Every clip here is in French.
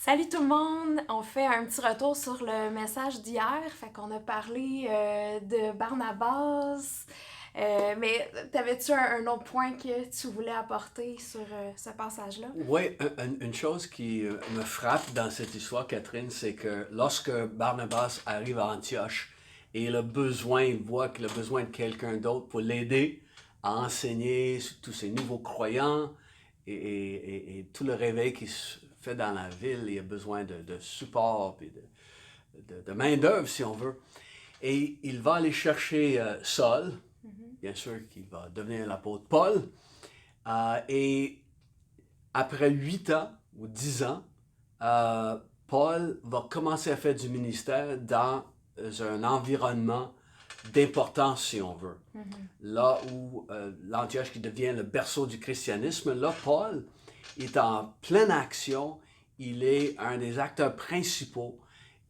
Salut tout le monde! On fait un petit retour sur le message d'hier. Fait qu'on a parlé de Barnabas. Mais t'avais-tu un autre point que tu voulais apporter sur ce passage-là? Oui, une chose qui me frappe dans cette histoire, Catherine, c'est que lorsque Barnabas arrive à Antioche et il voit qu'il a besoin de quelqu'un d'autre pour l'aider à enseigner sur tous ces nouveaux croyants et tout le réveil qui se fait dans la ville, il a besoin de support et de main-d'œuvre, si on veut. Et il va aller chercher Saul, Mhm. bien sûr, qui va devenir l'apôtre Paul, et après 8 ans ou 10 ans, Paul va commencer à faire du ministère dans un environnement d'importance, si on veut. Mhm. Là où l'Antioche qui devient le berceau du christianisme, là, Paul est en pleine action, il est un des acteurs principaux,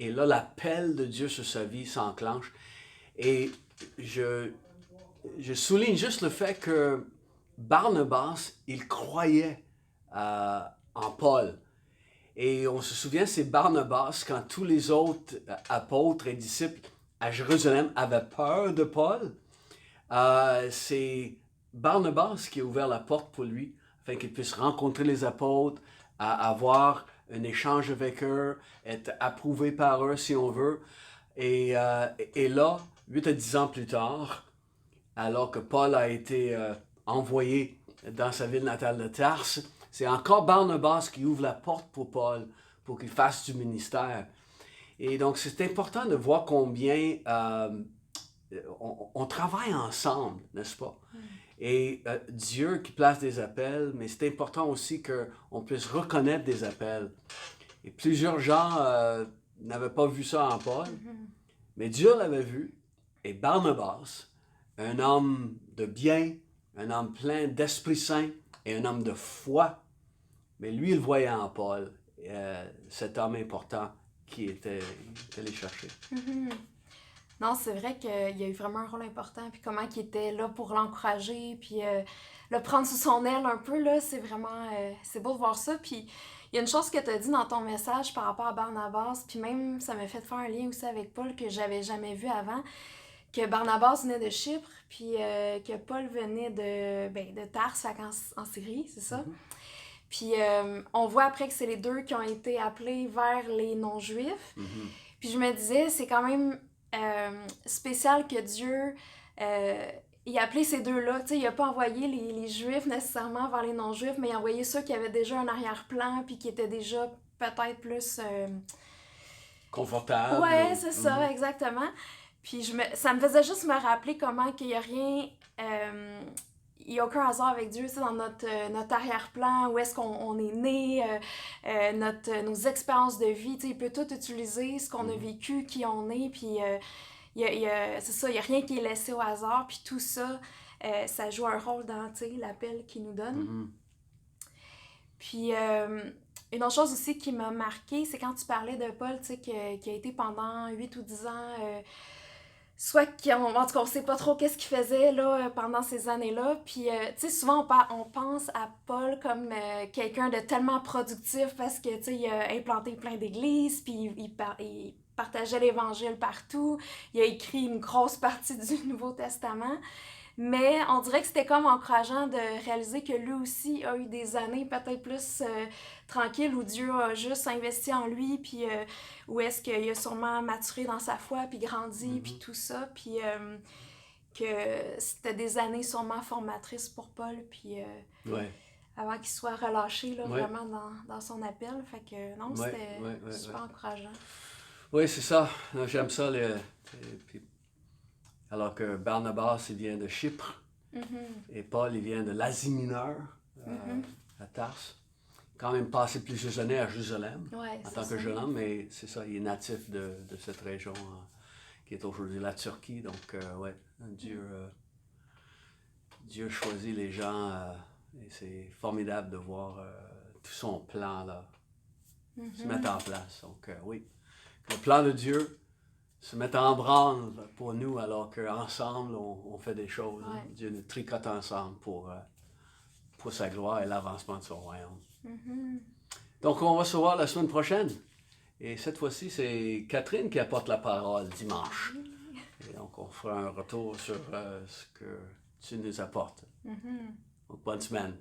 et là, l'appel de Dieu sur sa vie s'enclenche. Et je, je souligne juste le fait que Barnabas, il croyait en Paul. Et on se souvient, c'est Barnabas, quand tous les autres apôtres et disciples à Jérusalem avaient peur de Paul, c'est Barnabas qui a ouvert la porte pour lui, afin qu'il puisse rencontrer les apôtres, avoir un échange avec eux, être approuvé par eux si on veut. Et là, 8 à 10 ans plus tard, alors que Paul a été envoyé dans sa ville natale de Tarse, c'est encore Barnabas qui ouvre la porte pour Paul pour qu'il fasse du ministère. Et donc, c'est important de voir combien on travaille ensemble, n'est-ce pas? Et Dieu qui place des appels, mais c'est important aussi qu'on puisse reconnaître des appels. Et plusieurs gens n'avaient pas vu ça en Paul, Mhm. mais Dieu l'avait vu. Et Barnabas, un homme de bien, un homme plein d'Esprit Saint et un homme de foi, mais lui, il voyait en Paul cet homme important qui était allé chercher. Mhm. Non, c'est vrai qu'il y a eu vraiment un rôle important, puis comment il était là pour l'encourager, puis le prendre sous son aile un peu, là, c'est vraiment, c'est beau de voir ça. Puis il y a une chose que tu as dit dans ton message par rapport à Barnabas, puis même ça m'a fait faire un lien aussi avec Paul que j'avais jamais vu avant, que Barnabas venait de Chypre, puis que Paul venait de Tarse, en Syrie, c'est ça? Mm-hmm. Puis on voit après que c'est les deux qui ont été appelés vers les non-juifs. Mm-hmm. Puis je me disais, c'est quand même spécial que Dieu il a appelé ces deux-là. Tu sais, il a pas envoyé les Juifs nécessairement vers les non-Juifs, mais il a envoyé ceux qui avaient déjà un arrière-plan, puis qui étaient déjà peut-être plus... Confortable. Ouais, c'est ça, exactement. Puis ça me faisait juste me rappeler comment qu'il n'y a rien... il n'y a aucun hasard avec Dieu, c'est dans notre arrière-plan, où est-ce qu'on est né, nos expériences de vie, il peut tout utiliser, ce qu'on a Mm-hmm. vécu, qui on est, puis c'est ça, il n'y a rien qui est laissé au hasard, puis tout ça, ça joue un rôle dans l'appel qu'il nous donne. Mm-hmm. Puis une autre chose aussi qui m'a marqué, c'est quand tu parlais de Paul, qui a été pendant 8 ou 10 ans soit en tout cas on sait pas trop qu'est-ce qu'il faisait là pendant ces années-là, puis tu sais souvent on pense à Paul comme quelqu'un de tellement productif parce que tu sais il a implanté plein d'églises, puis il partageait l'évangile partout, il a écrit une grosse partie du Nouveau Testament, mais on dirait que c'était comme encourageant de réaliser que lui aussi a eu des années peut-être plus tranquilles où Dieu a juste investi en lui, puis où est-ce qu'il a sûrement maturé dans sa foi, puis grandi, puis Mm-hmm. tout ça, puis que c'était des années sûrement formatrices pour Paul, puis Ouais. avant qu'il soit relâché là, Ouais. vraiment dans son appel. Fait que non, Ouais. c'était Ouais. Ouais. Ouais. super encourageant. Oui, c'est ça. Non, j'aime ça. Puis, alors que Barnabas, il vient de Chypre Mhm. et Paul, il vient de l'Asie mineure, Mhm. à Tarse. Quand même passé plusieurs années à Jérusalem Ouais, en c'est tant que ça. jeune homme, mais c'est ça, il est natif de cette région qui est aujourd'hui la Turquie. Donc, ouais, Dieu choisit les gens et c'est formidable de voir tout son plan là se mettre Mhm. en place. Donc, oui, le plan de Dieu se met en branle pour nous alors qu'ensemble on fait des choses. Hein. Ouais. Dieu nous tricote ensemble pour sa gloire et l'avancement de son royaume. Mhm. Donc, on va se voir la semaine prochaine. Et cette fois-ci, c'est Catherine qui apporte la parole dimanche. Et donc, on fera un retour sur ce que tu nous apportes. Donc, bonne semaine.